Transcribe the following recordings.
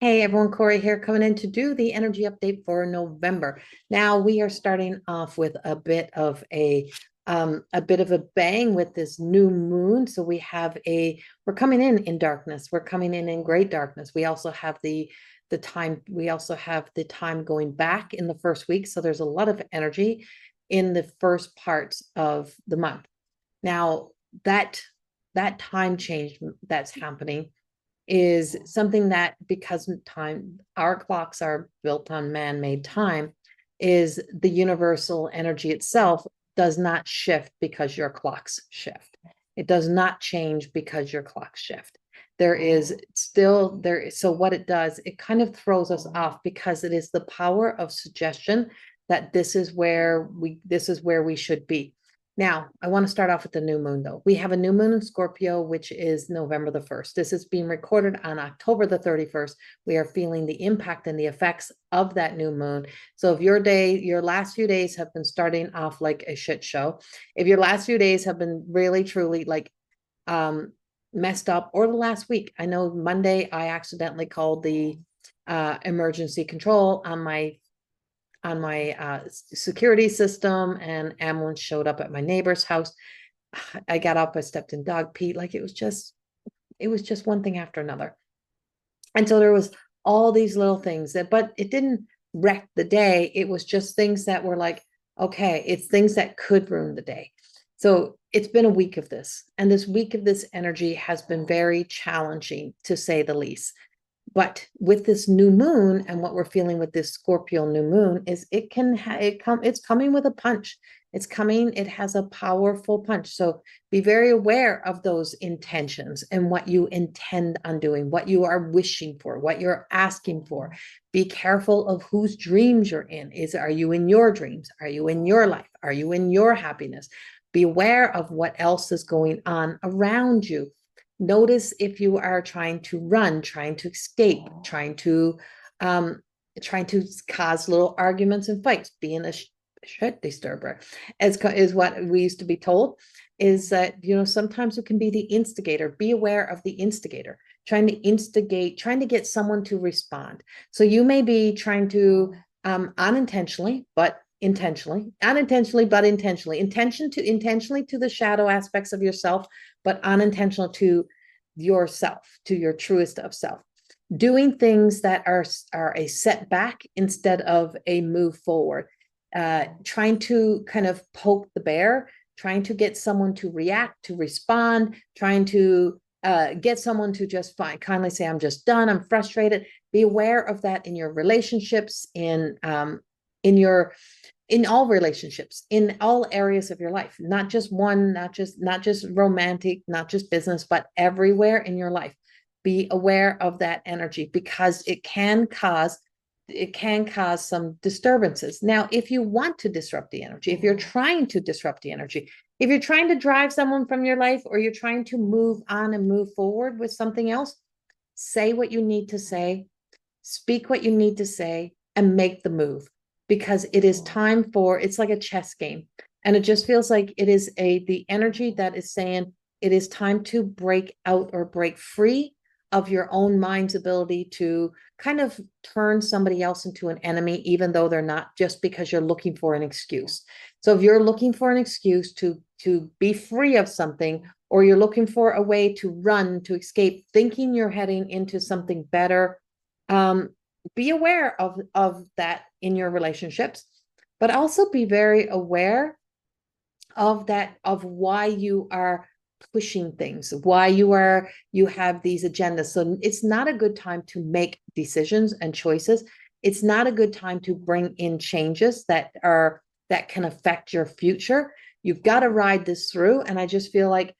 Hey everyone, Corey here coming in to do the energy update for November. Now we are starting off with a bit of a bang with this new moon. So we're coming in darkness. We're coming in great darkness. We also have the time going back in the first week. So there's a lot of energy in the first parts of the month. Now that that time change that's happening is something that, because time, our clocks are built on man-made time, is the universal energy itself does not shift because your clocks shift. It does not change because your clocks shift. There is still there. So what it does, it kind of throws us off because it is the power of suggestion that this is where we should be. Now, I want to start off with the new moon, though. We have a new moon in Scorpio, which is November the 1st. This is being recorded on October the 31st. We are feeling the impact and the effects of that new moon. So if your last few days have been starting off like a shit show, if your last few days have been really, truly like messed up, or the last week, I know Monday I accidentally called the emergency control on my security system, and ambulance showed up at my neighbor's house. I got up, I stepped in dog pee. Like it was just one thing after another. And so there was all these little things but it didn't wreck the day. It was just things that were like, okay, it's things that could ruin the day. So it's been a week of this, and this week of this energy has been very challenging, to say the least. But with this new moon, and what we're feeling with this Scorpio new moon, is it's coming with a punch. It has a powerful punch. So be very aware of those intentions and what you intend on doing, what you are wishing for, what you're asking for. Be careful of whose dreams you're in. Are you in your dreams? Are you in your life? Are you in your happiness? Be aware of what else is going on around you. Notice if you are trying to run, trying to escape, um, trying to cause little arguments and fights, being a shit disturber, as is what we used to be told. Is that, sometimes it can be the instigator. Be aware of the instigator, trying to instigate, trying to get someone to respond. So you may be trying to unintentionally, but intentionally to the shadow aspects of yourself, but unintentional to yourself, to your truest of self. Doing things that are a setback instead of a move forward. Trying to kind of poke the bear, trying to get someone to react, to respond, trying to get someone to just kindly say, "I'm just done. I'm frustrated." Be aware of that in your relationships, in your in all relationships, in all areas of your life, not just one, not just romantic, not just business, but everywhere in your life. Be aware of that energy, because it can cause some disturbances. Now, if you want to disrupt the energy, if you're trying to disrupt the energy, if you're trying to drive someone from your life, or you're trying to move on and move forward with something else, say what you need to say, speak what you need to say, and make the move, because it is time for, it's like a chess game. And it just feels like it is the energy that is saying it is time to break out or break free of your own mind's ability to kind of turn somebody else into an enemy, even though they're not, just because you're looking for an excuse. So if you're looking for an excuse to be free of something, or you're looking for a way to run, to escape, thinking you're heading into something better, be aware of that in your relationships, but also be very aware of why you are pushing things, why you have these agendas. So it's not a good time to make decisions and choices. It's not a good time to bring in changes that can affect your future. You've got to ride this through. And I just feel like,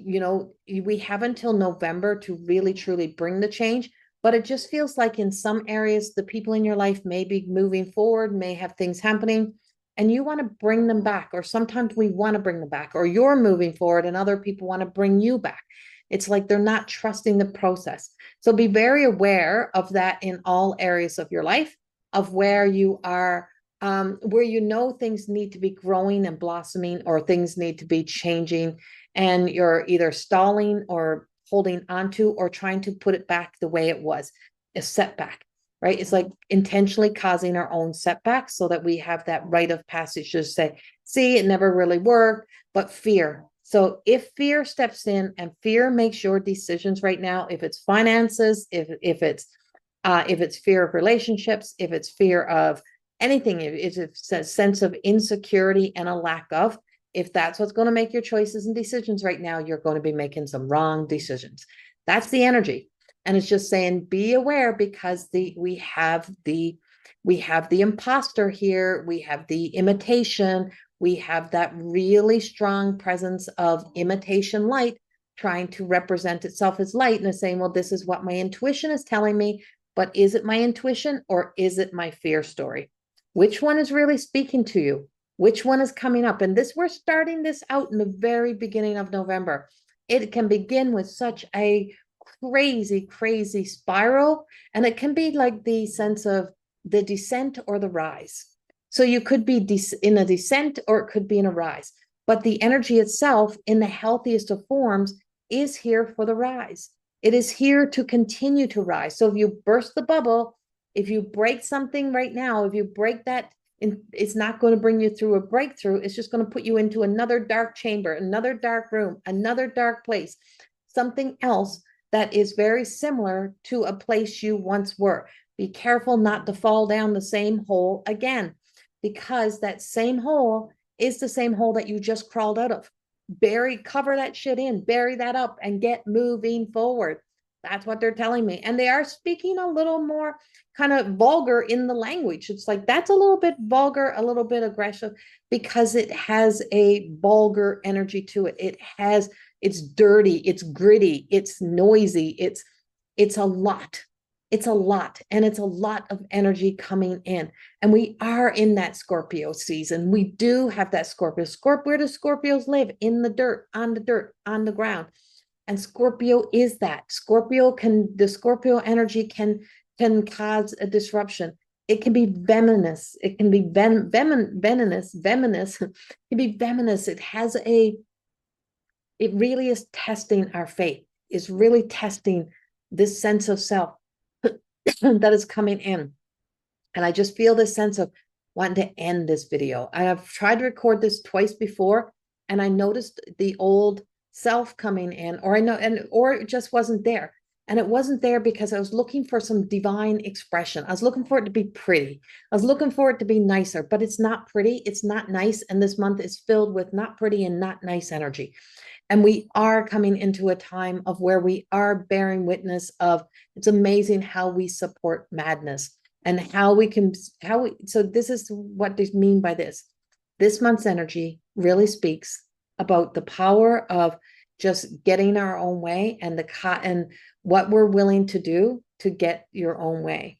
we have until November to really truly bring the change. But it just feels like in some areas, the people in your life may be moving forward, may have things happening, and you want to bring them back. Or sometimes we want to bring them back, or you're moving forward and other people want to bring you back. It's like they're not trusting the process. So be very aware of that in all areas of your life, of where you are, where things need to be growing and blossoming, or things need to be changing, and you're either stalling or holding onto, or trying to put it back the way it was. a setback, right? It's like intentionally causing our own setbacks so that we have that rite of passage to say, see, it never really worked, but fear. So if fear steps in and fear makes your decisions right now, if it's finances, if it's fear of relationships, if it's fear of anything, if it's a sense of insecurity and a lack of, if that's what's going to make your choices and decisions right now, you're going to be making some wrong decisions. That's the energy. And it's just saying, be aware, because we have the imposter here, we have the imitation, we have that really strong presence of imitation light trying to represent itself as light, and is saying, well, this is what my intuition is telling me, but is it my intuition or is it my fear story? Which one is really speaking to you? Which one is coming up? And this, we're starting this out in the very beginning of November. It can begin with such a crazy spiral, and it can be like the sense of the descent or the rise. So you could be in a descent or it could be in a rise, but the energy itself in the healthiest of forms is here for the rise. It is here to continue to rise. So if you burst the bubble, if you break something right now, if you break that, it's not going to bring you through a breakthrough. It's just going to put you into another dark chamber, another dark room, another dark place, something else that is very similar to a place you once were. Be careful not to fall down the same hole again, because that same hole is the same hole that you just crawled out of. Cover that shit in, bury that up, and get moving forward. That's what they're telling me. And they are speaking a little more kind of vulgar in the language. It's like, that's a little bit vulgar, a little bit aggressive, because it has a vulgar energy to it. It's dirty, it's gritty, it's noisy, it's a lot. It's a lot, and it's a lot of energy coming in. And we are in that Scorpio season. We do have that Scorpio. Where do Scorpios live? In the dirt, on the ground. And Scorpio is that. The Scorpio energy can cause a disruption. It can be venomous. It can be venomous. It can be venomous. It really is testing our faith. It's really testing this sense of self that is coming in. And I just feel this sense of wanting to end this video. And I've tried to record this twice before, and I noticed the old self coming in, or it just wasn't there. And it wasn't there because I was looking for some divine expression. I was looking for it to be pretty. I was looking for it to be nicer, but it's not pretty. It's not nice. And this month is filled with not pretty and not nice energy. And we are coming into a time of where we are bearing witness of, it's amazing how we support madness and so this is what they mean by this. This month's energy really speaks about the power of just getting our own way, and what we're willing to do to get your own way.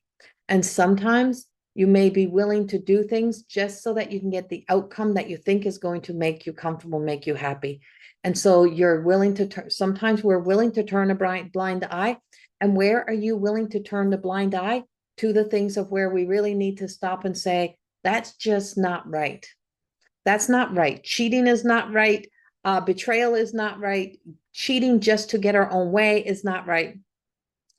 And sometimes you may be willing to do things just so that you can get the outcome that you think is going to make you comfortable, make you happy. And so you're willing to sometimes we're willing to turn a blind eye. And where are you willing to turn the blind eye? To the things of where we really need to stop and say, that's just not right. That's not right. Cheating is not right. Betrayal is not right. Cheating just to get our own way is not right.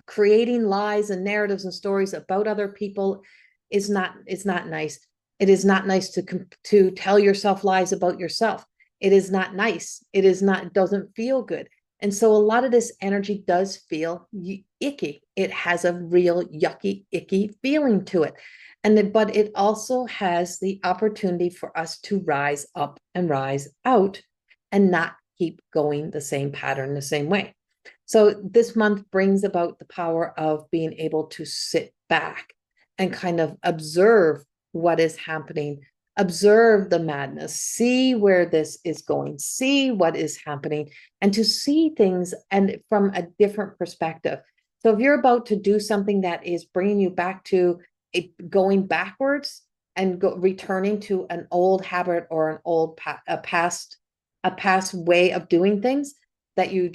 Creating lies and narratives and stories about other people is not nice. It is not nice to tell yourself lies about yourself. It is not nice. It doesn't feel good. And so a lot of this energy does feel icky. It has a real yucky, icky feeling to it. But it also has the opportunity for us to rise up and rise out and not keep going the same pattern, the same way. So this month brings about the power of being able to sit back and kind of observe what is happening, observe the madness, see where this is going, see what is happening, and to see things and from a different perspective. So if you're about to do something that is bringing you back to going backwards and returning to an old habit or an old past way of doing things, that you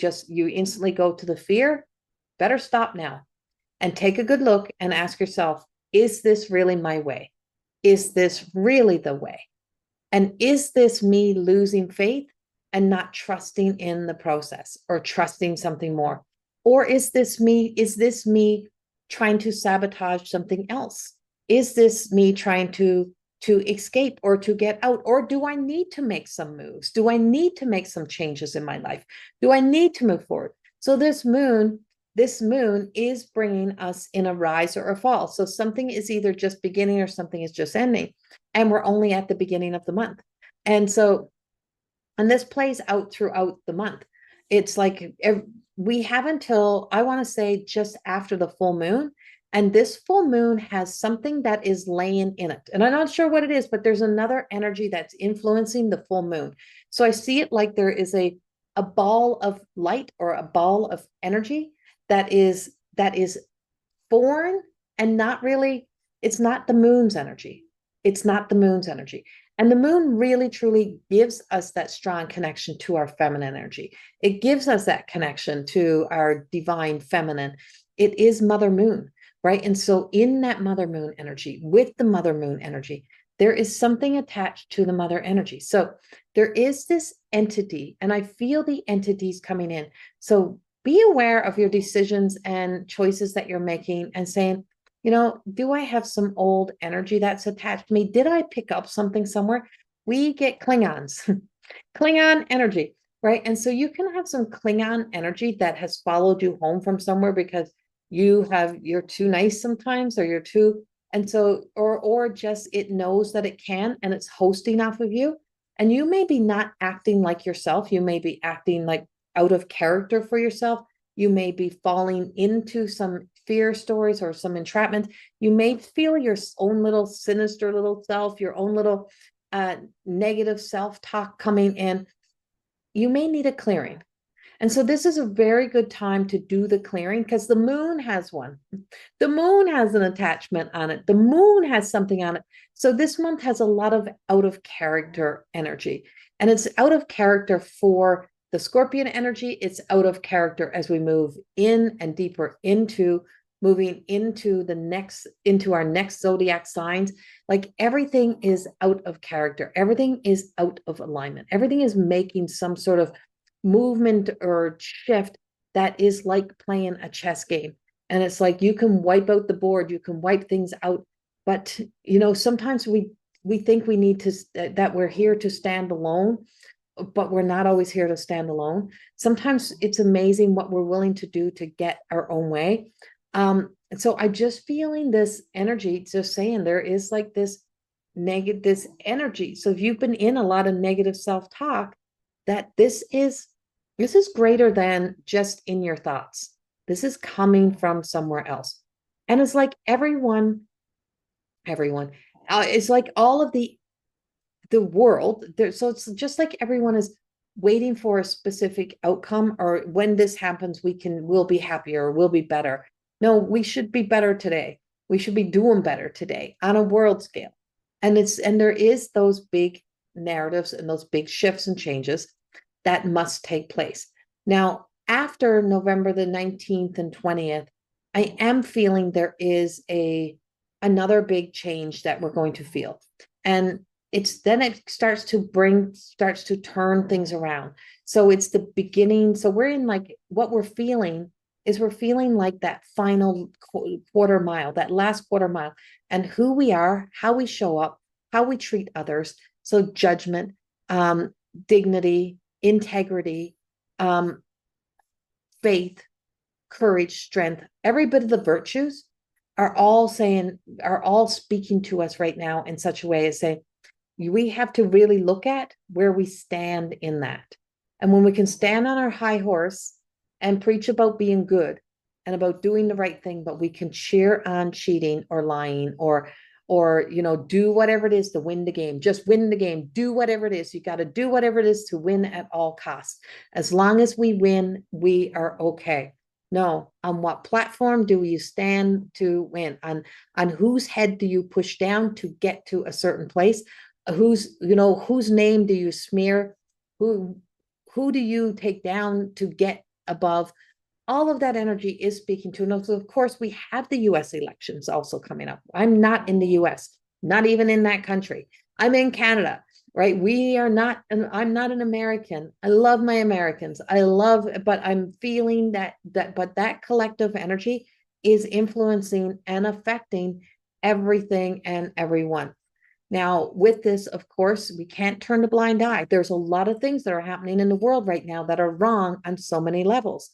instantly go to the fear, better stop now and take a good look and ask yourself, is this really my way? Is this really the way? And is this me losing faith and not trusting in the process or trusting something more? Or is this me trying to sabotage something else? Is this me trying to escape or to get out? Or do I need to make some moves? Do I need to make some changes in my life? Do I need to move forward? So this moon is bringing us in a rise or a fall. So something is either just beginning or something is just ending. And we're only at the beginning of the month. And so, and this plays out throughout the month. It's like we have until, I want to say, just after the full moon. And this full moon has something that is laying in it. And I'm not sure what it is, but there's another energy that's influencing the full moon. So I see it like there is a ball of light or a ball of energy that is foreign and not really, it's not the moon's energy. It's not the moon's energy. And the moon really truly gives us that strong connection to our feminine energy. It gives us that connection to our divine feminine. It is Mother Moon, right? And so in that Mother Moon energy, with the Mother Moon energy, there is something attached to the mother energy. So there is this entity, and I feel the entities coming in. So be aware of your decisions and choices that you're making and saying, you know, do I have some old energy that's attached to me? Did I pick up something somewhere? We get Klingons, Klingon energy, right? And so you can have some Klingon energy that has followed you home from somewhere because you're too nice sometimes, or you're too, and so, or just it knows that it can and it's hosting off of you. And you may be not acting like yourself. You may be acting like out of character for yourself. You may be falling into some fear stories or some entrapment. You may feel your own little sinister little self, your own little negative self-talk coming in. You may need a clearing. And so this is a very good time to do the clearing because the moon has one. The moon has an attachment on it. The moon has something on it. So this month has a lot of out of character energy. And it's out of character for the Scorpion energy. It's out of character as we move in and deeper into moving into our next zodiac signs. Like everything is out of character. Everything is out of alignment. Everything is making some sort of movement or shift that is like playing a chess game. And it's like you can wipe out the board, you can wipe things out, but you know, sometimes we think we need to that we're here to stand alone, but we're not always here to stand alone. Sometimes it's amazing what we're willing to do to get our own way. And so I just feeling this energy, just saying there is like this energy. So if you've been in a lot of negative self-talk, that this is greater than just in your thoughts. This is coming from somewhere else. And it's like everyone, it's like all of the world there. So it's just like everyone is waiting for a specific outcome, or when this happens, we'll be happier, we'll be better. No, we should be better today. We should be doing better today on a world scale. And there is those big narratives and those big shifts and changes that must take place. Now, after November the 19th and 20th, I am feeling there is another big change that we're going to feel. And it starts to turn things around. So it's the beginning. So we're in like, what we're feeling like that final quarter mile, that last quarter mile, and who we are, how we show up, how we treat others. So judgment, dignity, integrity, faith, courage, strength, every bit of the virtues are all speaking to us right now in such a way as saying, we have to really look at where we stand in that. And when we can stand on our high horse and preach about being good and about doing the right thing, but we can cheer on cheating or lying or do whatever it is to win the game. Just win the game. Do whatever it is. You got to do whatever it is to win at all costs. As long as we win, we are okay. No, on what platform do you stand to win? On whose head do you push down to get to a certain place? Whose name do you smear? Who do you take down to get above? All of that energy is speaking to. And so of course, we have the US elections also coming up. I'm not in the US, not even in that country. I'm in Canada, right? I'm not an American. I love my Americans. But I'm feeling that collective energy is influencing and affecting everything and everyone. Now, with this, of course, we can't turn a blind eye. There's a lot of things that are happening in the world right now that are wrong on so many levels.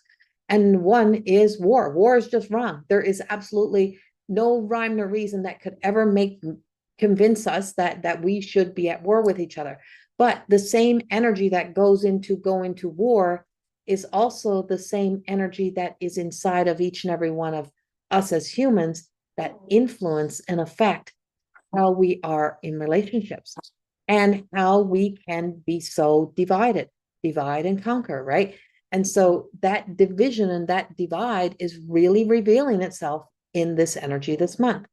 And one is war. War is just wrong. There is absolutely no rhyme or reason that could ever convince us that we should be at war with each other. But the same energy that goes into going to war is also the same energy that is inside of each and every one of us as humans that influence and affect how we are in relationships and how we can be so divide and conquer, right? And so that division and that divide is really revealing itself in this energy this month.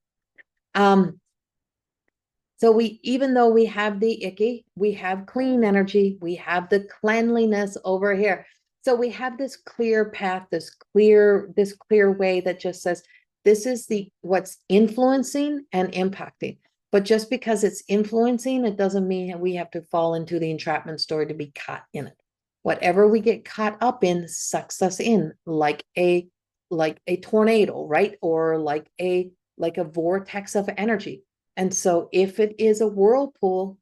So we, even though we have the icky, we have clean energy, we have the cleanliness over here. So we have this clear path, this clear way that just says, this is what's influencing and impacting. But just because it's influencing, it doesn't mean we have to fall into the entrapment story to be caught in it. Whatever we get caught up in sucks us in like a tornado, right? Or like a vortex of energy. And so if it is a whirlpool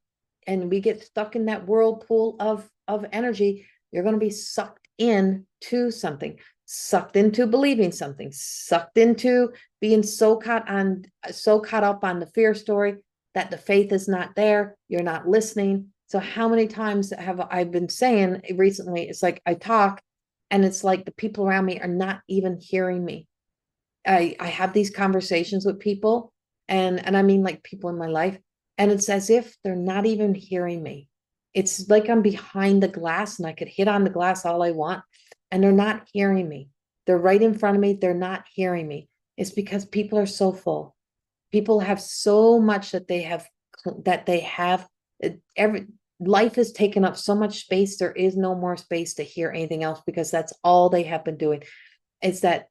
and we get stuck in that whirlpool of energy, you're going to be sucked into something, sucked into believing something, sucked into being so caught up on the fear story that the faith is not there. You're not listening. So how many times have I been saying recently, it's like I talk and it's like the people around me are not even hearing me. I have these conversations with people and I mean like people in my life, and it's as if they're not even hearing me. It's like I'm behind the glass and I could hit on the glass all I want and they're not hearing me. They're right in front of me. They're not hearing me. It's because people are so full. People have so much that they have every life has taken up so much space. There is no more space to hear anything else because that's all they have been doing. It's that,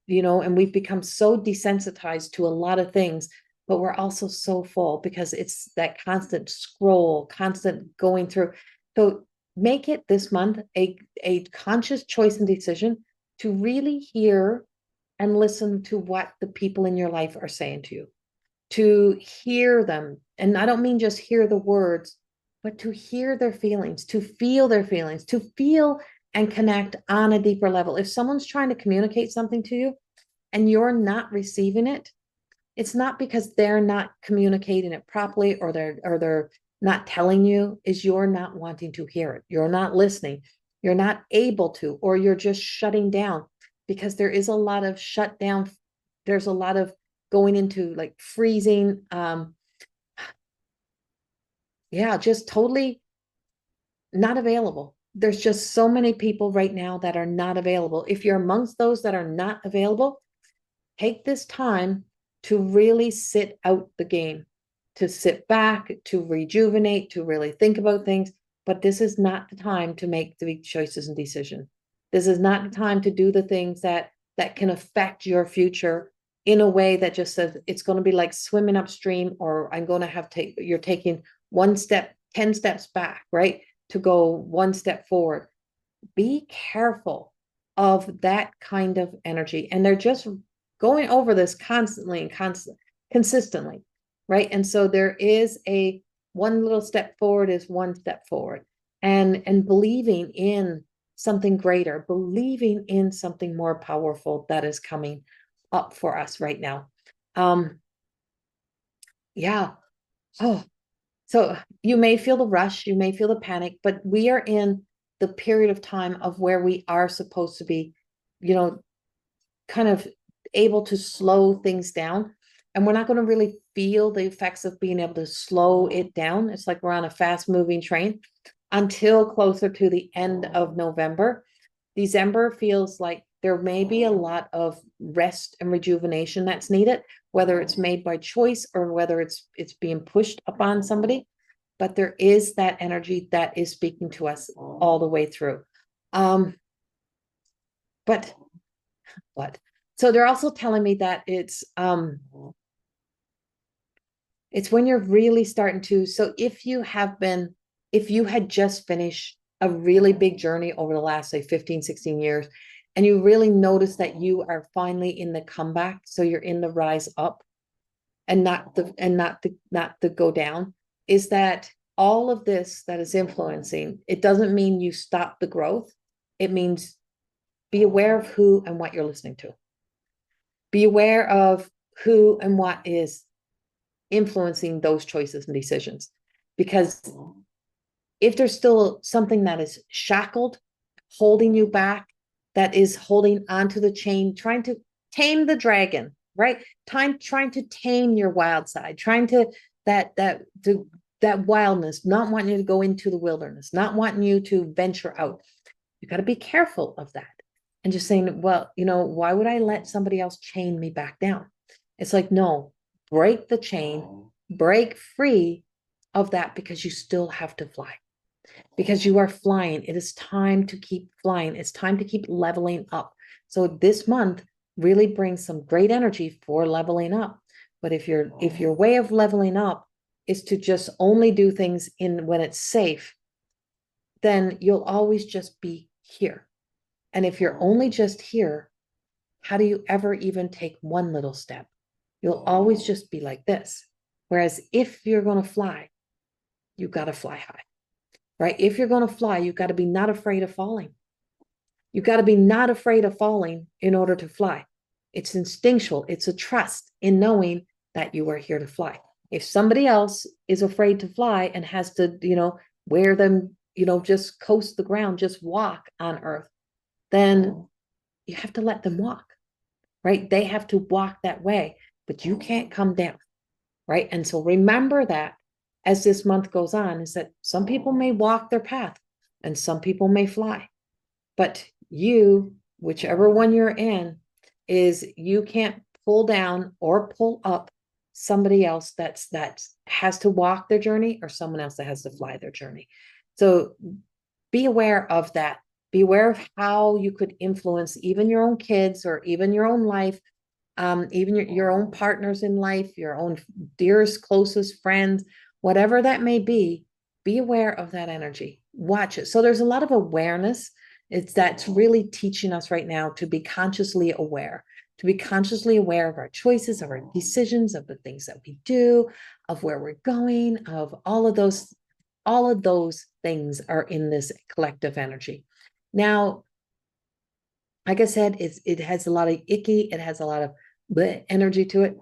and we've become so desensitized to a lot of things, but we're also so full because it's that constant scroll, constant going through. So make it this month a conscious choice and decision to really hear and listen to what the people in your life are saying to you, to hear them. And I don't mean just hear the words, but to hear their feelings, to feel their feelings, to feel and connect on a deeper level. If someone's trying to communicate something to you and you're not receiving it, it's not because they're not communicating it properly or they're not telling you, is you're not wanting to hear it. You're not listening. You're not able to, or you're just shutting down, because there is a lot of shut down. There's a lot of going into like freezing. Just totally not available. There's just so many people right now that are not available. If you're amongst those that are not available, take this time to really sit out the game, to sit back, to rejuvenate, to really think about things. But this is not the time to make the big choices and decisions. This is not the time to do the things that can affect your future in a way that just says it's going to be like swimming upstream, or I'm going to you're taking one step, 10 steps back, right? To go one step forward. Be careful of that kind of energy. And they're just going over this constantly and consistently, right? And so there is one little step forward is one step forward, and believing in something greater, believing in something more powerful that is coming up for us right now. So you may feel the rush, you may feel the panic, but we are in the period of time of where we are supposed to be, kind of able to slow things down. And we're not going to really feel the effects of being able to slow it down. It's like we're on a fast moving train until closer to the end of November. December feels like there may be a lot of rest and rejuvenation that's needed, whether it's made by choice or whether it's being pushed upon somebody. But there is that energy that is speaking to us all the way through. But so they're also telling me that it's when you're really starting to, so if you had just finished a really big journey over the last, say, 15, 16 years, and you really notice that you are finally in the comeback. So you're in the rise up and not the go down, is that all of this that is influencing, it doesn't mean you stop the growth. It means be aware of who and what you're listening to. Be aware of who and what is influencing those choices and decisions. Because if there's still something that is shackled, holding you back, that is holding onto the chain, trying to tame the dragon, right? Trying to tame your wild side, trying to that wildness, not wanting you to go into the wilderness, not wanting you to venture out. You got to be careful of that. And just saying, well, why would I let somebody else chain me back down? It's like, no, break the chain, break free of that, because you still have to fly. Because you are flying. It is time to keep flying. It's time to keep leveling up. So this month really brings some great energy for leveling up. But if your way of leveling up is to just only do things when it's safe, then you'll always just be here. And if you're only just here, how do you ever even take one little step? You'll always just be like this. Whereas if you're going to fly, you got to fly high, right? If you're going to fly, you got to be not afraid of falling. You got to be not afraid of falling in order to fly. It's instinctual. It's a trust in knowing that you are here to fly. If somebody else is afraid to fly and has to, wear them, just coast the ground, just walk on earth, then you have to let them walk, right? They have to walk that way, but you can't come down, right? And so remember that as this month goes on, is that some people may walk their path and some people may fly, but you, whichever one you're in, is you can't pull down or pull up somebody else that has to walk their journey, or someone else that has to fly their journey. So be aware of that. Be aware of how you could influence even your own kids, or even your own life, even your own partners in life, your own dearest, closest friends, whatever that may be. Be aware of that energy. Watch it. So there's a lot of awareness. That's really teaching us right now to be consciously aware, of our choices, of our decisions, of the things that we do, of where we're going, of all of those things are in this collective energy. Now, like I said, it has a lot of icky, it has a lot of bleh energy to it.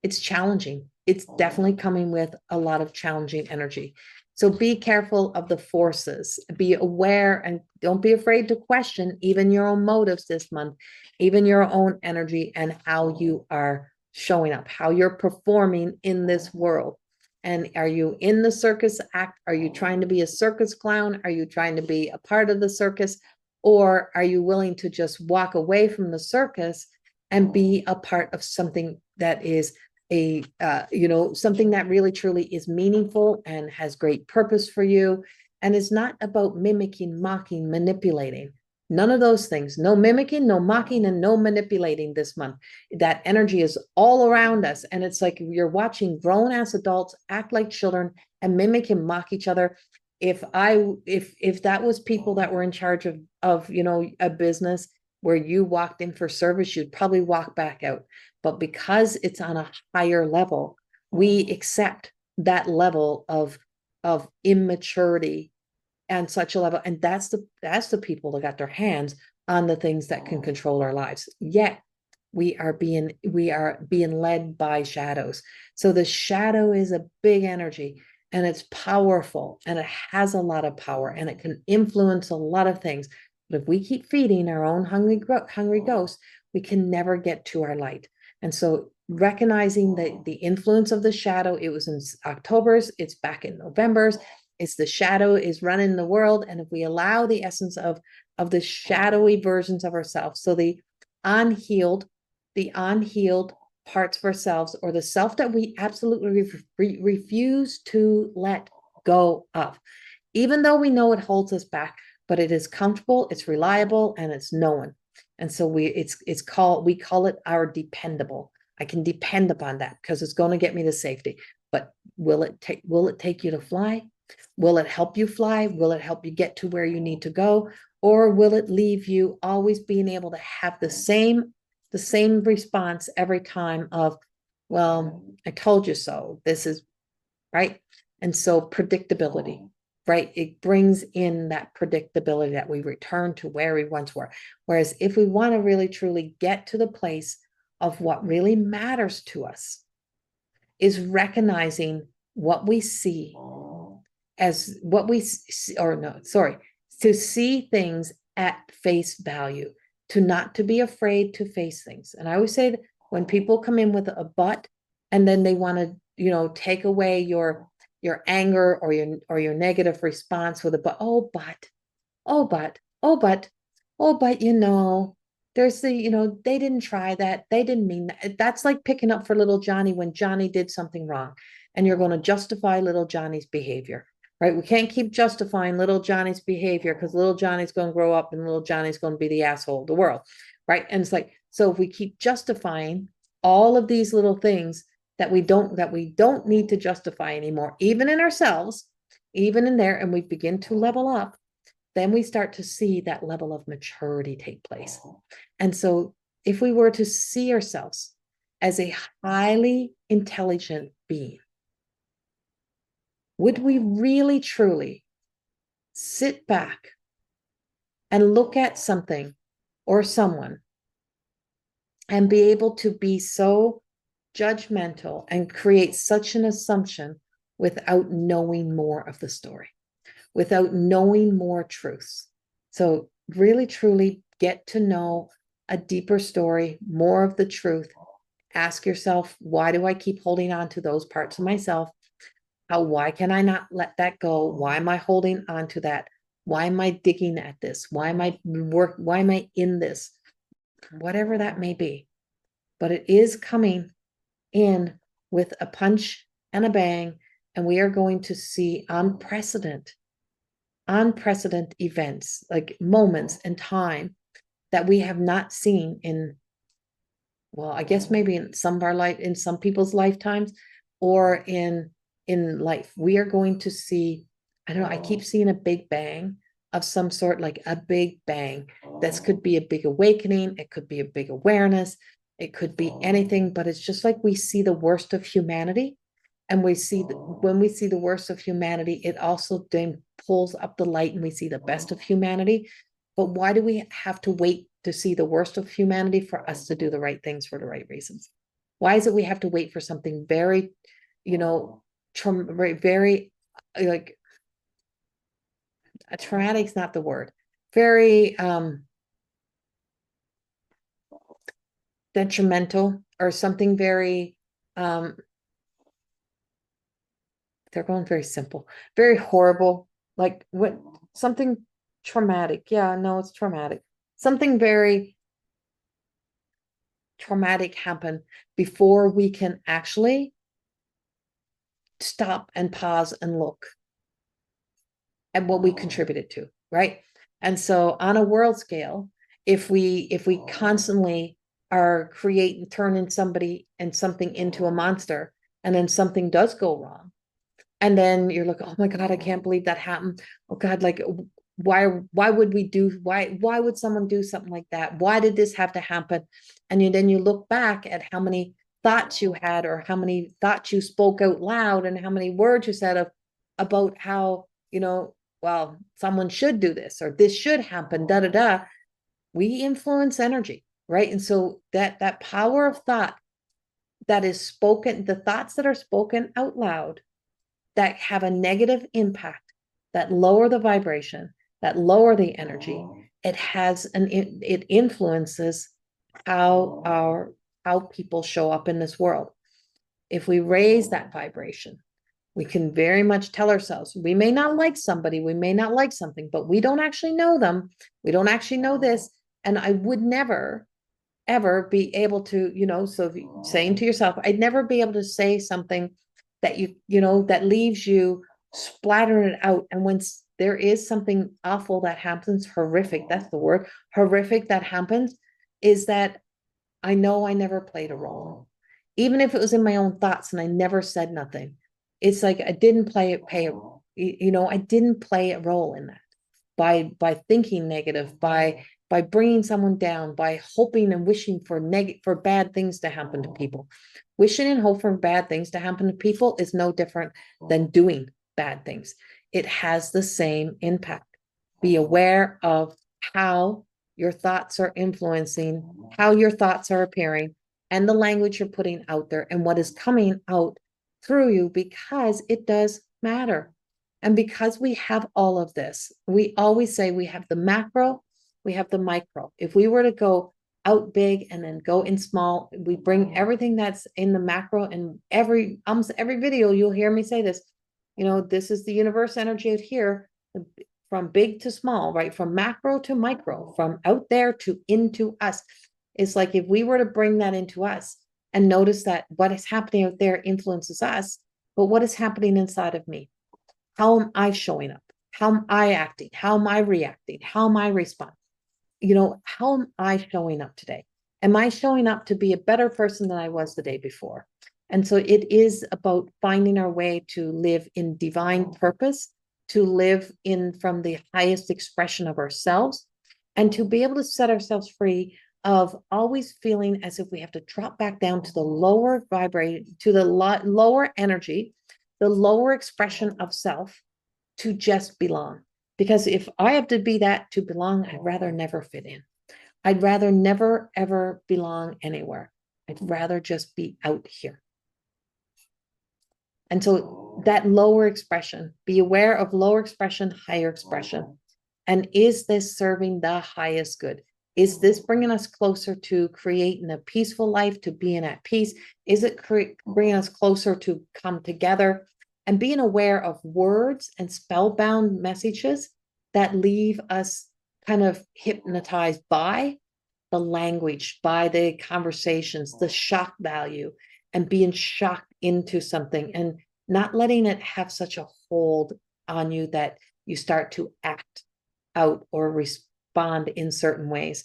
It's challenging. It's definitely coming with a lot of challenging energy. So be careful of the forces, be aware, and don't be afraid to question even your own motives this month, even your own energy, and how you are showing up, how you're performing in this world. And are you in the circus act? Are you trying to be a circus clown? Are you trying to be a part of the circus? Or are you willing to just walk away from the circus and be a part of something that is something that really truly is meaningful and has great purpose for you, and is not about mimicking, mocking, manipulating? None of those things. No mimicking, no mocking, and no manipulating this month. That energy is all around us. And it's like you're watching grown-ass adults act like children and mimic and mock each other. If that was people that were in charge of a business where you walked in for service, you'd probably walk back out. But because it's on a higher level, we accept that level of immaturity and such a level. And that's the people that got their hands on the things that can control our lives. Yet we are being led by shadows. So the shadow is a big energy, and it's powerful, and it has a lot of power, and it can influence a lot of things. But if we keep feeding our own hungry ghosts, we can never get to our light. And so recognizing the influence of the shadow, it was in October's, it's back in November's, it's the shadow is running the world. And if we allow the essence of the shadowy versions of ourselves, so the unhealed parts of ourselves, or the self that we absolutely refuse to let go of, even though we know it holds us back, but it is comfortable, it's reliable, and it's known. And so we call it our dependable. I can depend upon that because it's going to get me to safety. But will it take you to fly? Will it help you fly? Will it help you get to where you need to go? Or will it leave you always being able to have the same response every time of, well, I told you so. This is right. And so predictability, right? It brings in that predictability that we return to where we once were. Whereas if we want to really truly get to the place of what really matters to us, is recognizing what we see as what we see, or no, sorry, to see things at face value, to not to be afraid to face things. And I always say that when people come in with a but, and then they want to, take away your anger or your negative response with a but, oh, but, oh, but, oh, but, oh, but, there's they didn't try that. They didn't mean that. That's like picking up for little Johnny when Johnny did something wrong, and you're going to justify little Johnny's behavior, right? We can't keep justifying little Johnny's behavior because little Johnny's going to grow up and little Johnny's going to be the asshole of the world, right? And it's like, so if we keep justifying all of these little things that we don't need to justify anymore, even in ourselves, even in there, and we begin to level up, then we start to see that level of maturity take place. And so if we were to see ourselves as a highly intelligent being, would we really truly sit back and look at something or someone and be able to be so judgmental and create such an assumption without knowing more of the story, without knowing more truths? So really, truly get to know a deeper story, more of the truth. Ask yourself, why do I keep holding on to those parts of myself? Why can I not let that go? Why am I holding on to that? Why am I digging at this? Why am I in this? Whatever that may be. But it is coming in with a punch and a bang, and we are going to see unprecedented events, like moments in time that we have not seen in, well, I guess maybe in some of our life, in some people's lifetimes, or in life. We are going to see, I don't know, I keep seeing a big bang of some sort, like a big bang. This could be a big awakening, it could be a big awareness, it could be anything, but it's just like we see the worst of humanity. And when we see the worst of humanity, it also then pulls up the light and we see the best of humanity. But why do we have to wait to see the worst of humanity for us to do the right things for the right reasons? Why is it we have to wait for something very, very, like, traumatic is not the word, very detrimental, or something very they're going very simple, very horrible, like what, something traumatic. Yeah, no, it's traumatic. Something very traumatic happen before we can actually stop and pause and look at what we contributed to, right? And so on a world scale, if we constantly are turning somebody and something into a monster, and then something does go wrong, and then you're like, oh my God, I can't believe that happened. Oh God, like, why would someone do something like that? Why did this have to happen? And then you look back at how many thoughts you had, or how many thoughts you spoke out loud, and how many words you said about how, well, someone should do this, or this should happen, da da da. We influence energy, right? And so that power of thought that is spoken, the thoughts that are spoken out loud, that have a negative impact, that lower the vibration, that lower the energy, it influences how people show up in this world. If we raise that vibration, we can very much tell ourselves, we may not like somebody, we may not like something, but we don't actually know them. We don't actually know this. And I would never, ever be able to, so if you're saying to yourself, I'd never be able to say something that that leaves you splattering it out. And when there is something awful that happens, horrific, that's the word, horrific, that happens, is that I know I never played a role. Even if it was in my own thoughts and I never said nothing, it's like I didn't I didn't play a role in that. by thinking negative, by bringing someone down, by hoping and wishing for bad things to happen to people. Wishing and hope for bad things to happen to people is no different than doing bad things. It has the same impact. Be aware of how your thoughts are influencing, how your thoughts are appearing, and the language you're putting out there and what is coming out through you, because it does matter. And because we have all of this, we always say we have the macro, we have the micro. If we were to go out big and then go in small, we bring everything that's in the macro, and almost every video you'll hear me say this, this is the universe energy out here, from big to small, right? From macro to micro, from out there to into us. It's like if we were to bring that into us and notice that what is happening out there influences us, but what is happening inside of me? How am I showing up? How am I acting? How am I reacting? How am I responding? How am I showing up today? Am I showing up to be a better person than I was the day before? And so it is about finding our way to live in divine purpose, to live in from the highest expression of ourselves, and to be able to set ourselves free of always feeling as if we have to drop back down to the lower vibrate, to the lower energy, the lower expression of self, to just belong. Because if I have to be that to belong, I'd rather never fit in. I'd rather never, ever belong anywhere. I'd rather just be out here. And so that lower expression, be aware of lower expression, higher expression. And is this serving the highest good? Is this bringing us closer to creating a peaceful life, to being at peace? Is it bringing us closer to come together? And being aware of words and spellbound messages that leave us kind of hypnotized by the language, by the conversations, the shock value, and being shocked into something and not letting it have such a hold on you that you start to act out or respond in certain ways.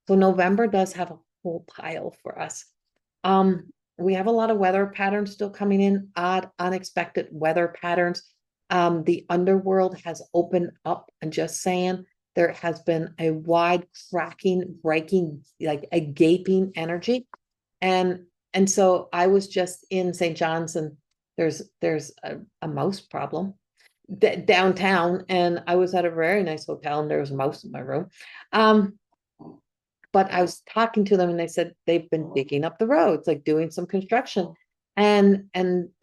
So November does have a whole pile for us. We have a lot of weather patterns still coming in, odd, unexpected weather patterns. The underworld has opened up, and just saying, there has been a wide cracking, breaking, like a gaping energy. And so I was just in St. John's, and there's a mouse problem downtown, and I was at a very nice hotel, and there was a mouse in my room. But I was talking to them, and they said they've been digging up the roads, like doing some construction. And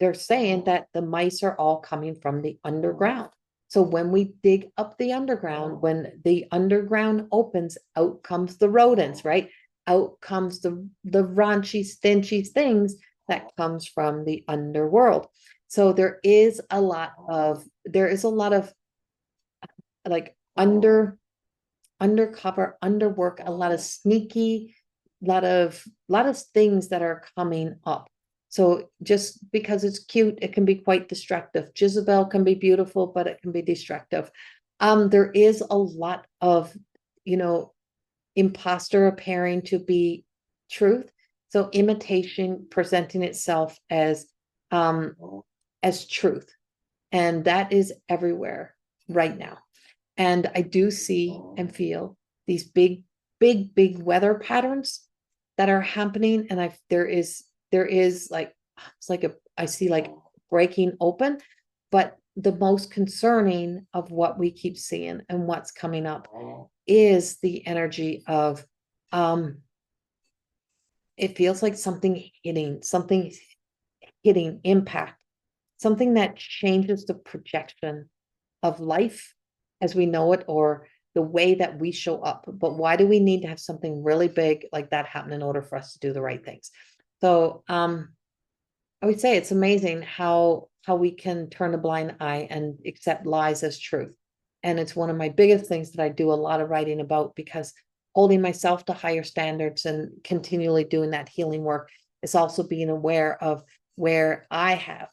they're saying that the mice are all coming from the underground. So when we dig up the underground, when the underground opens, out comes the rodents, right? Out comes the raunchy, stinchy things that comes from the underworld. So there is a lot of like undercover, underwork, a lot of sneaky, lot of things that are coming up. So just because it's cute, it can be quite destructive. Jezebel can be beautiful, but it can be destructive. There is a lot of, imposter appearing to be truth. So imitation presenting itself as truth. And that is everywhere right now. And I do see and feel these big weather patterns that are happening. And there is like, I see like breaking open, but the most concerning of what we keep seeing and what's coming up is the energy of, it feels like something hitting impact, something that changes the projection of life as we know it, or the way that we show up. But why do we need to have something really big like that happen in order for us to do the right things? So I would say it's amazing how we can turn a blind eye and accept lies as truth. And it's one of my biggest things that I do a lot of writing about, because holding myself to higher standards and continually doing that healing work is also being aware of where I have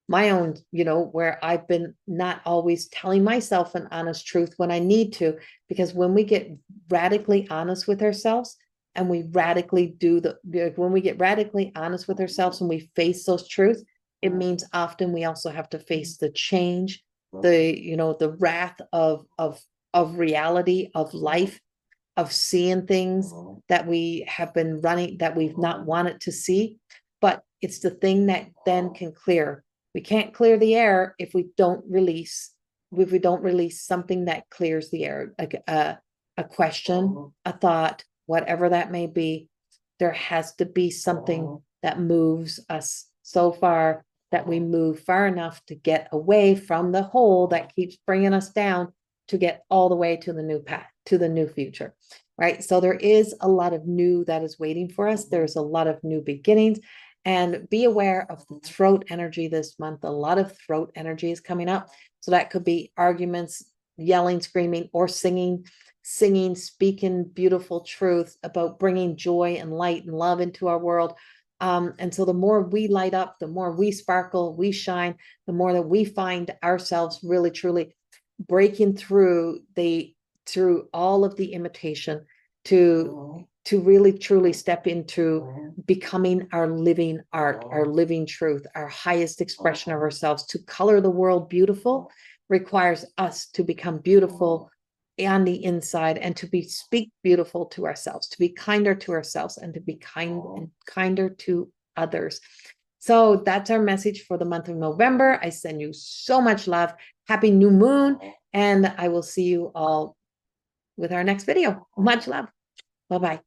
my own, where I've been not always telling myself an honest truth when I need to, because when we get radically honest with ourselves and we radically when we get radically honest with ourselves and we face those truths, it means often we also have to face the change, the wrath of of reality, of life, of seeing things that we have been running, that we've not wanted to see. But it's the thing that then can clear. We can't clear the air if we don't release something that clears the air, like a question, a thought, whatever that may be. There has to be something that moves us so far that we move far enough to get away from the hole that keeps bringing us down, to get all the way to the new path, to the new future, right? So there is a lot of new that is waiting for us. There's a lot of new beginnings. And be aware of the throat energy this month. A lot of throat energy is coming up. So that could be arguments, yelling, screaming, or singing, speaking beautiful truth about bringing joy and light and love into our world. And so the more we light up, the more we sparkle, we shine, the more that we find ourselves really, truly breaking through all of the imitation to really truly step into becoming our living art, our living truth, our highest expression of ourselves. To color the world beautiful requires us to become beautiful on the inside, and to speak beautiful to ourselves, to be kinder to ourselves, and to be kinder to others. So that's our message for the month of November. I send you so much love. Happy new moon. And I will see you all with our next video. Much love. Bye-bye.